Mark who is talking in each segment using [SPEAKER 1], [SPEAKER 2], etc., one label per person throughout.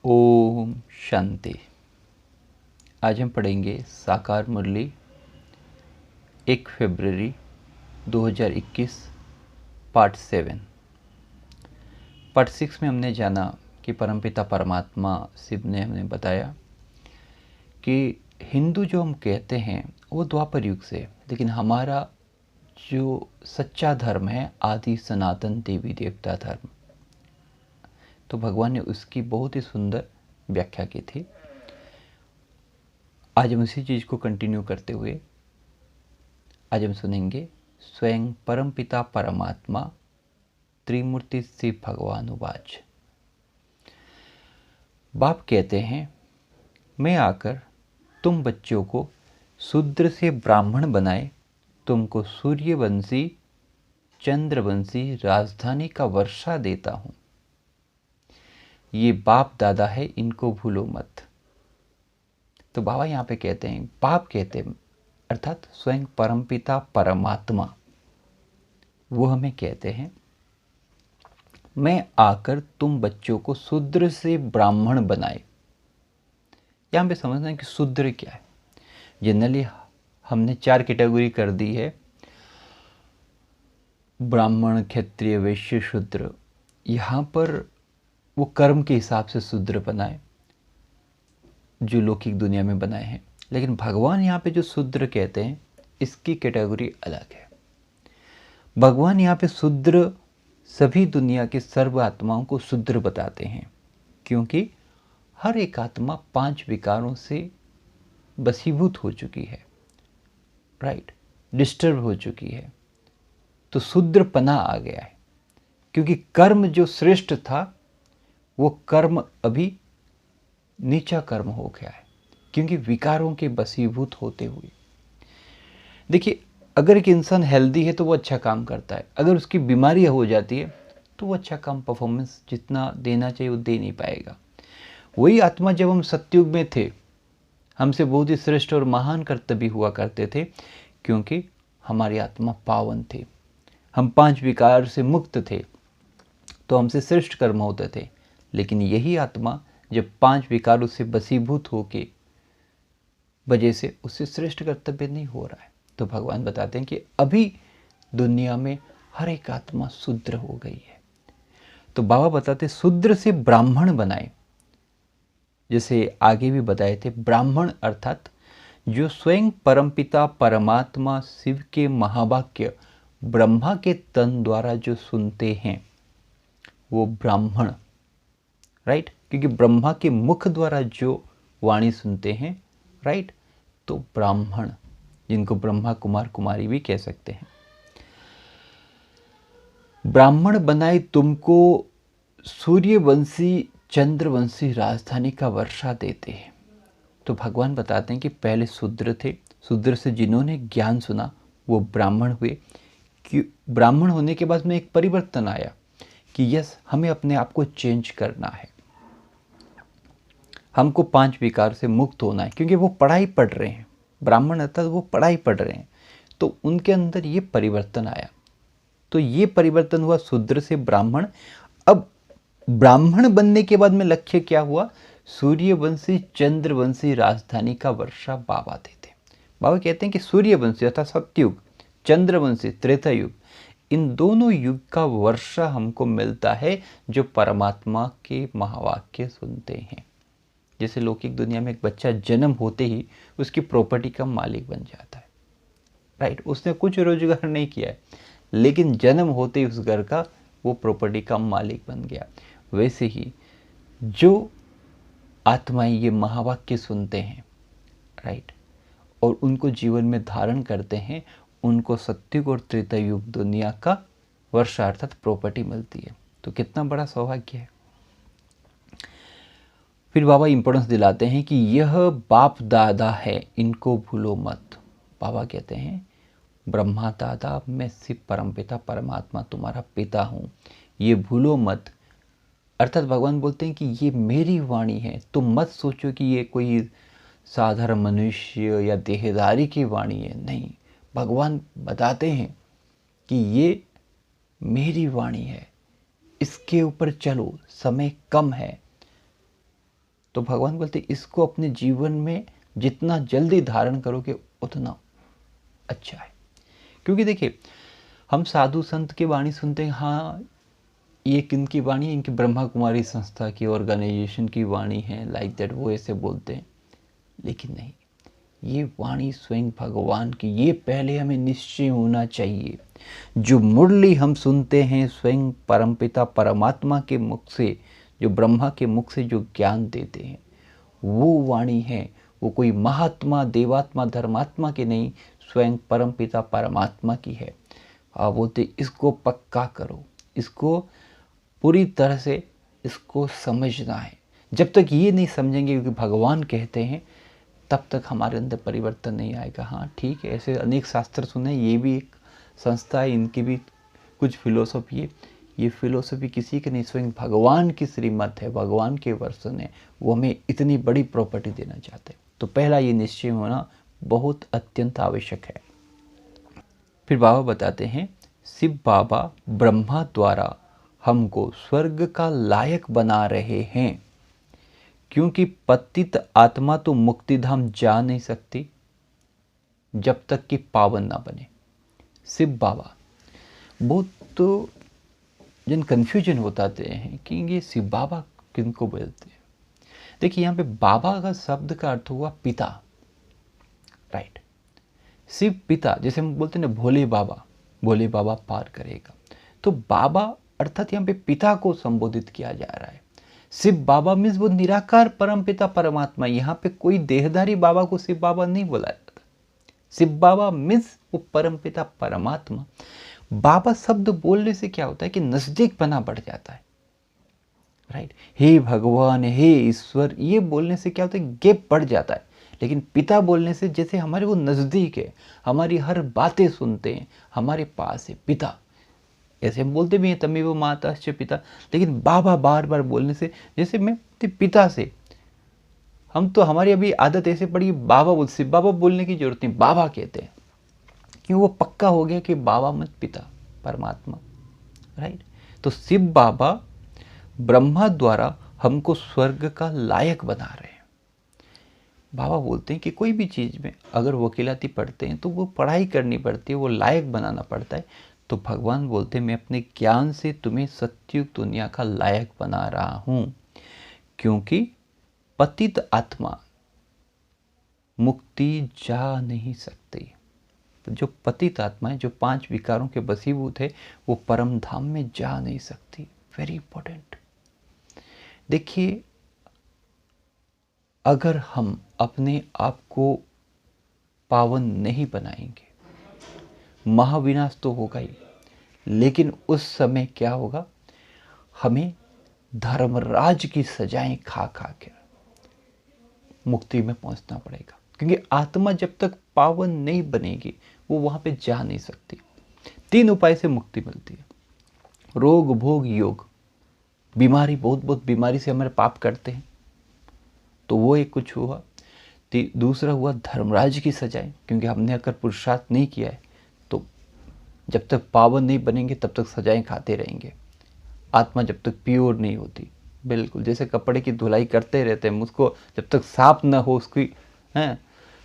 [SPEAKER 1] ओम शांति। आज हम पढ़ेंगे साकार मुरली 1 फरवरी 2021 पार्ट 7। पार्ट 6 में हमने जाना कि परमपिता परमात्मा शिव ने हमें बताया कि हिंदू जो हम कहते हैं वो द्वापर युग से, लेकिन हमारा जो सच्चा धर्म है आदि सनातन देवी देवता धर्म, तो भगवान ने उसकी बहुत ही सुंदर व्याख्या की थी। आज हम उसी चीज़ को कंटिन्यू करते हुए आज हम सुनेंगे स्वयं परमपिता परमात्मा त्रिमूर्ति शिव भगवान उवाच। बाप कहते हैं, मैं आकर तुम बच्चों को शूद्र से ब्राह्मण बनाए तुमको सूर्यवंशी चंद्रवंशी राजधानी का वर्षा देता हूँ। ये बाप दादा है, इनको भूलो मत। तो बाबा यहाँ पे कहते हैं, बाप कहते हैं अर्थात स्वयं परमपिता परमात्मा, वो हमें कहते हैं, मैं आकर तुम बच्चों को शूद्र से ब्राह्मण बनाए। यहाँ पे समझना है कि शूद्र क्या है। जनरली हमने 4 कैटेगरी कर दी है, ब्राह्मण क्षत्रिय वैश्य शूद्र। यहाँ पर वो कर्म के हिसाब से शूद्र बनाए जो लौकिक दुनिया में बनाए हैं, लेकिन भगवान यहाँ पे जो शूद्र कहते हैं इसकी कैटेगरी अलग है। भगवान यहाँ पे शूद्र सभी दुनिया के सर्व आत्माओं को शूद्र बताते हैं, क्योंकि हर एक आत्मा 5 विकारों से बसीभूत हो चुकी है, राइट, डिस्टर्ब हो चुकी है। तो शूद्रपना आ गया है, क्योंकि कर्म जो श्रेष्ठ था वो कर्म अभी नीचा कर्म हो गया है, क्योंकि विकारों के बसीभूत होते हुए। देखिए, अगर एक इंसान हेल्दी है तो वो अच्छा काम करता है, अगर उसकी बीमारी हो जाती है तो वो अच्छा काम परफॉर्मेंस जितना देना चाहिए वो दे नहीं पाएगा। वही आत्मा जब हम सतयुग में थे, हमसे बहुत ही श्रेष्ठ और महान कर्तव्य हुआ करते थे, क्योंकि हमारी आत्मा पावन थी, हम 5 विकार से मुक्त थे, तो हमसे श्रेष्ठ कर्म होते थे। लेकिन यही आत्मा जब 5 विकारों से बसीभूत होके वजह से उससे श्रेष्ठ कर्तव्य नहीं हो रहा है, तो भगवान बताते हैं कि अभी दुनिया में हर एक आत्मा शूद्र हो गई है। तो बाबा बताते शूद्र से ब्राह्मण बनाए। जैसे आगे भी बताए थे, ब्राह्मण अर्थात जो स्वयं परमपिता परमात्मा शिव के महावाक्य ब्रह्मा के तन द्वारा जो सुनते हैं वो ब्राह्मण, राइट, क्योंकि ब्रह्मा के मुख द्वारा जो वाणी सुनते हैं, राइट, तो ब्राह्मण, जिनको ब्रह्मा कुमार कुमारी भी कह सकते हैं। ब्राह्मण बनाए तुमको सूर्यवंशी चंद्रवंशी राजधानी का वर्षा देते हैं। तो भगवान बताते हैं कि पहले शूद्र थे, शूद्र से जिन्होंने ज्ञान सुना वो ब्राह्मण हुए। कि ब्राह्मण होने के बाद में एक परिवर्तन आया कि यस, हमें अपने आप को चेंज करना है, हमको 5 विकार से मुक्त होना है, क्योंकि वो पढ़ाई पढ़ रहे हैं, ब्राह्मण अर्थात वो पढ़ाई पढ़ रहे हैं, तो उनके अंदर ये परिवर्तन आया। तो ये परिवर्तन हुआ शूद्र से ब्राह्मण। अब ब्राह्मण बनने के बाद में लक्ष्य क्या हुआ? सूर्यवंशी चंद्रवंशी राजधानी का वर्षा बाबा देते। बाबा कहते हैं कि सूर्यवंशी अर्थात सतयुग, चंद्रवंशी त्रेता युग, इन दोनों युग का वर्षा हमको मिलता है जो परमात्मा के महावाक्य सुनते हैं। जैसे लौकिक दुनिया में एक बच्चा जन्म होते ही उसकी प्रॉपर्टी का मालिक बन जाता है, राइट, उसने कुछ रोजगार नहीं किया है, लेकिन जन्म होते ही उस घर का वो प्रॉपर्टी का मालिक बन गया। वैसे ही जो आत्माएं ये महावाक्य सुनते हैं, राइट, और उनको जीवन में धारण करते हैं, उनको सतयुग और त्रेता युग दुनिया का वर्षा अर्थात प्रॉपर्टी मिलती है। तो कितना बड़ा सौभाग्य है। फिर बाबा इंपॉर्टेंस दिलाते हैं कि यह बाप दादा है, इनको भूलो मत। बाबा कहते हैं, ब्रह्मा दादा, मैं शिव परमपिता परमात्मा तुम्हारा पिता हूँ, ये भूलो मत। अर्थात भगवान बोलते हैं कि ये मेरी वाणी है, तुम मत सोचो कि ये कोई साधारण मनुष्य या देहधारी की वाणी है। नहीं, भगवान बताते हैं कि ये मेरी वाणी है, इसके ऊपर चलो, समय कम है, तो भगवान बोलते इसको अपने जीवन में जितना जल्दी धारण करोगे उतना अच्छा है। क्योंकि देखिए, हम साधु संत की वाणी सुनते हैं, हाँ ये किनकी वाणी है, इनकी ब्रह्मा कुमारी संस्था की ऑर्गेनाइजेशन की वाणी है, लाइक दैट, वो ऐसे बोलते हैं। लेकिन नहीं, ये वाणी स्वयं भगवान की, ये पहले हमें निश्चय होना चाहिए। जो मुरली हम सुनते हैं स्वयं परमपिता परमात्मा के मुख से, जो ब्रह्मा के मुख से जो ज्ञान देते हैं, वो वाणी है। वो कोई महात्मा देवात्मा धर्मात्मा की नहीं, स्वयं परमपिता परमात्मा की है। आप बोलते इसको पक्का करो, इसको पूरी तरह से इसको समझना है। जब तक ये नहीं समझेंगे क्योंकि भगवान कहते हैं, तब तक हमारे अंदर परिवर्तन नहीं आएगा। हाँ ठीक है, ऐसे अनेक शास्त्र सुने, ये भी एक संस्था है, इनकी भी कुछ फिलोसफी है। ये फिलोसफी किसी की नहीं, स्वयं भगवान की श्रीमत है, भगवान के वर्षन है। वो हमें इतनी बड़ी प्रॉपर्टी देना चाहते हैं। तो पहला ये निश्चय होना बहुत अत्यंत आवश्यक है। फिर बाबा बताते हैं, शिव बाबा ब्रह्मा द्वारा हमको स्वर्ग का लायक बना रहे हैं, क्योंकि पतित आत्मा तो मुक्तिधाम जा नहीं सकती जब तक कि पावन ना बने। शिव बाबा, बहुत तो जन कन्फ्यूजन होताते हैं कि ये शिव बाबा किनको बोलते हैं। देखिए, यहाँ पे बाबा का शब्द का अर्थ हुआ पिता, राइट। शिव पिता, जैसे हम बोलते हैं ना भोले बाबा पार करेगा, तो बाबा अर्थात यहाँ पे पिता को संबोधित किया जा रहा है। शिव बाबा मीन्स वो निराकार परम पिता परमात्मा। यहाँ पे कोई देहधारी बाबा को शिव बाबा नहीं बोला जाता। शिव बाबा मीन्स वो परम पिता परमात्मा। बाबा शब्द बोलने से क्या होता है कि नजदीक बना बढ़ जाता है, राइट। हे भगवान, हे ईश्वर, ये बोलने से क्या होता है, गैप बढ़ जाता है। लेकिन पिता बोलने से जैसे हमारे वो नज़दीक है, हमारी हर बातें सुनते हैं, हमारे पास है पिता। ऐसे हम बोलते भी हैं तमेव माताश्च पिता, लेकिन बाबा बार बार बोलने से जैसे मैं पिता से, हम तो हमारी अभी आदत ऐसे पड़ी बाबा बोल, सिर्फ बाबा बोलने की जरूरत नहीं, बाबा कहते हैं, क्यों वो पक्का हो गया कि बाबा मत पिता परमात्मा, राइट। तो शिव बाबा ब्रह्मा द्वारा हमको स्वर्ग का लायक बना रहे हैं। बाबा बोलते हैं कि कोई भी चीज़ में अगर वकीलाती पढ़ते हैं तो वो पढ़ाई करनी पड़ती है, वो लायक बनाना पड़ता है। तो भगवान बोलते हैं मैं अपने ज्ञान से तुम्हें सत्युग दुनिया का लायक बना रहा हूँ, क्योंकि पतित आत्मा मुक्ति जा नहीं सकती। जो पतित आत्मा है, जो 5 विकारों के बसीभूत है, वो परम धाम में जा नहीं सकती। Very important. देखिए, अगर हम अपने आप को पावन नहीं बनाएंगे, महाविनाश तो होगा ही, लेकिन उस समय क्या होगा, हमें धर्मराज की सजाएं खा खा कर मुक्ति में पहुंचना पड़ेगा। क्योंकि आत्मा जब तक पावन नहीं बनेगी वो वहां पे जा नहीं सकती। 3 उपाय से मुक्ति मिलती है, रोग भोग योग। बीमारी, बहुत बीमारी से हमारे पाप करते हैं, तो वो एक कुछ हुआ। दूसरा हुआ धर्मराज की सजाएं, क्योंकि हमने अगर पुरुषार्थ नहीं किया है तो जब तक पावन नहीं बनेंगे तब तक सजाएं खाते रहेंगे। आत्मा जब तक प्योर नहीं होती, बिल्कुल जैसे कपड़े की धुलाई करते रहते हैं, उसको जब तक साफ ना हो उसकी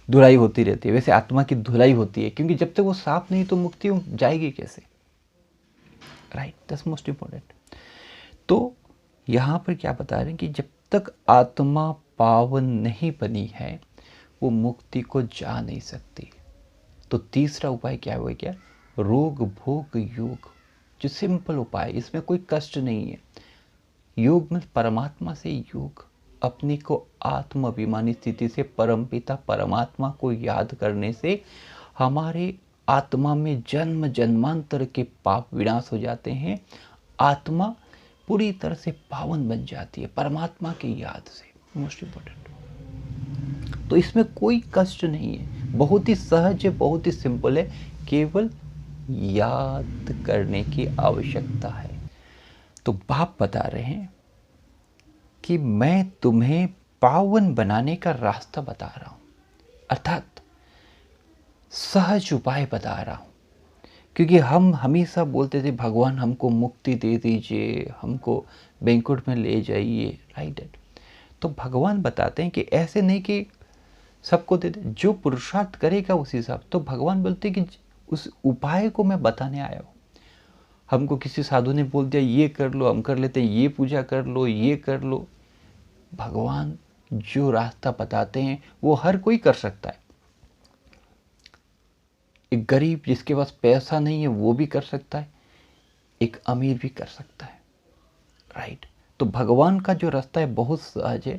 [SPEAKER 1] धुलाई होती रहती है, वैसे आत्मा की धुलाई होती है, क्योंकि जब तक वो साफ नहीं तो मुक्ति जाएगी कैसे, राइट। That's most important. तो यहाँ पर क्या बता रहे हैं कि जब तक आत्मा पावन नहीं बनी है वो मुक्ति को जा नहीं सकती। तो तीसरा उपाय क्या हुआ, क्या, रोग भोग योग, जो सिंपल उपाय, इसमें कोई कष्ट नहीं है। योग में परमात्मा से योग, अपने को आत्माभिमानी स्थिति से परमपिता परमात्मा को याद करने से हमारे आत्मा में जन्म जन्मांतर के पाप विनाश हो जाते हैं। आत्मा पूरी तरह से पावन बन जाती है परमात्मा की याद से। Most important. तो इसमें कोई कष्ट नहीं है, बहुत ही सहज है, बहुत ही सिंपल है, केवल याद करने की आवश्यकता है। तो बाप बता रहे हैं कि मैं तुम्हें पावन बनाने का रास्ता बता रहा हूं, अर्थात सहज उपाय बता रहा हूं। क्योंकि हम हमेशा बोलते थे भगवान हमको मुक्ति दे दीजिए, हमको बैंकुट में ले जाइए, राइट। तो भगवान बताते हैं कि ऐसे नहीं कि सबको दे दे, जो पुरुषार्थ करेगा उस हिसाब। तो भगवान बोलते हैं कि उस उपाय को मैं बताने आया हूँ। हमको किसी साधु ने बोल दिया ये कर लो, हम कर लेते हैं, ये पूजा कर लो, ये कर लो। भगवान जो रास्ता बताते हैं वो हर कोई कर सकता है। एक गरीब जिसके पास पैसा नहीं है वो भी कर सकता है, एक अमीर भी कर सकता है, राइट। तो भगवान का जो रास्ता है बहुत सहज है,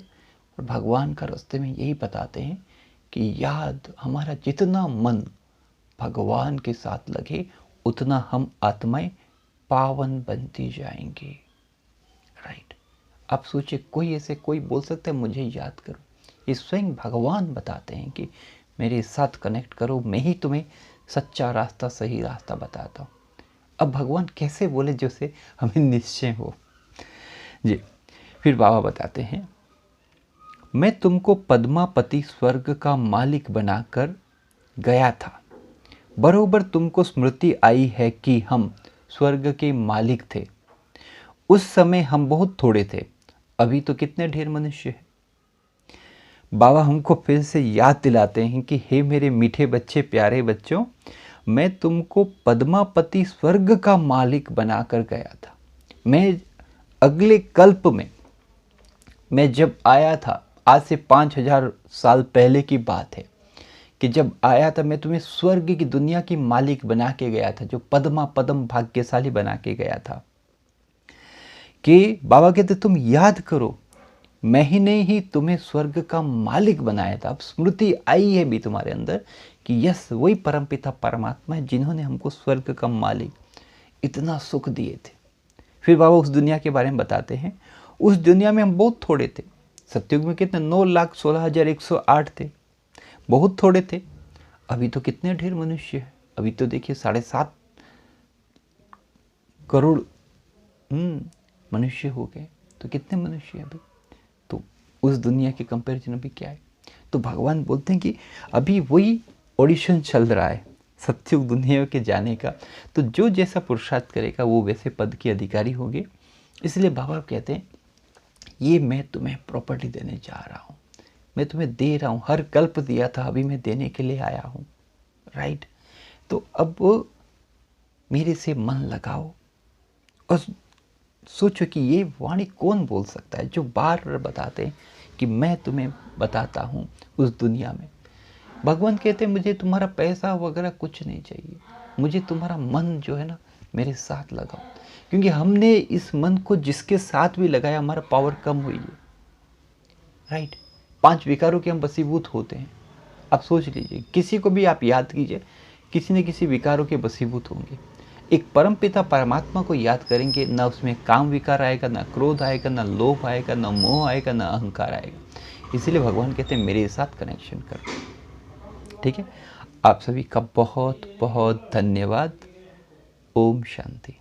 [SPEAKER 1] और भगवान का रास्ते में यही बताते हैं कि याद हमारा जितना मन भगवान के साथ लगे उतना हम आत्माएं पावन बनती जाएंगी, राइट। आप सोचिए, कोई ऐसे कोई बोल सकता है मुझे याद करो? ये स्वयं भगवान बताते हैं कि मेरे साथ कनेक्ट करो, मैं ही तुम्हें सच्चा रास्ता, सही रास्ता बताता हूँ। अब भगवान कैसे बोले जैसे हमें निश्चय हो जी। फिर बाबा बताते हैं, मैं तुमको पद्मापति स्वर्ग का मालिक बनाकर गया था। बरोबर तुमको स्मृति आई है कि हम स्वर्ग के मालिक थे। उस समय हम बहुत थोड़े थे, अभी तो कितने ढेर मनुष्य हैं। बाबा हमको फिर से याद दिलाते हैं कि हे मेरे मीठे बच्चे, प्यारे बच्चों, मैं तुमको पद्मापति स्वर्ग का मालिक बनाकर गया था। मैं अगले कल्प में, मैं जब आया था, आज से 5000 साल पहले की बात है, कि जब आया था मैं तुम्हें स्वर्ग की दुनिया की मालिक बना के गया था, जो पद्म भाग्यशाली बना के गया था। कि बाबा कहते तुम याद करो, मैं ही नहीं ही तुम्हें स्वर्ग का मालिक बनाया था। अब स्मृति आई है भी तुम्हारे अंदर कि यस, वही परमपिता परमात्मा है जिन्होंने हमको स्वर्ग का मालिक इतना सुख दिए थे। फिर बाबा उस दुनिया के बारे में बताते हैं, उस दुनिया में हम बहुत थोड़े थे। सतयुग में कितने 9,16,108 थे, बहुत थोड़े थे। अभी तो कितने ढेर मनुष्य है, अभी तो देखिए 7.5 करोड़ मनुष्य हो गए। तो कितने मनुष्य अभी, तो उस दुनिया के कंपैरिजन अभी क्या है। तो भगवान बोलते हैं कि अभी वही ऑडिशन चल रहा है सत्युग दुनिया के जाने का। तो जो जैसा पुरुषार्थ करेगा वो वैसे पद के अधिकारी होंगे। इसलिए बाबा कहते हैं ये मैं तुम्हें प्रॉपर्टी देने जा रहा हूँ, मैं तुम्हें दे रहा हूँ। हर कल्प दिया था, अभी मैं देने के लिए आया हूँ, राइट। तो अब मेरे से मन लगाओ और सोचो कि ये वाणी कौन बोल सकता है जो बार बार बताते हैं कि मैं तुम्हें बताता हूँ उस दुनिया में। भगवान कहते हैं मुझे तुम्हारा पैसा वगैरह कुछ नहीं चाहिए, मुझे तुम्हारा मन जो है ना मेरे साथ लगाओ। क्योंकि हमने इस मन को जिसके साथ भी लगाया हमारा पावर कम हुई है, राइट। 5 विकारों के हम वशीभूत होते हैं। आप सोच लीजिए, किसी को भी आप याद कीजिए, किसी न किसी विकारों के वशीभूत होंगे। एक परमपिता परमात्मा को याद करेंगे, ना उसमें काम विकार आएगा, ना क्रोध आएगा, ना लोभ आएगा, ना मोह आएगा, ना अहंकार आएगा। इसीलिए भगवान कहते हैं मेरे साथ कनेक्शन करो, ठीक है। आप सभी का बहुत बहुत धन्यवाद। ओम शांति।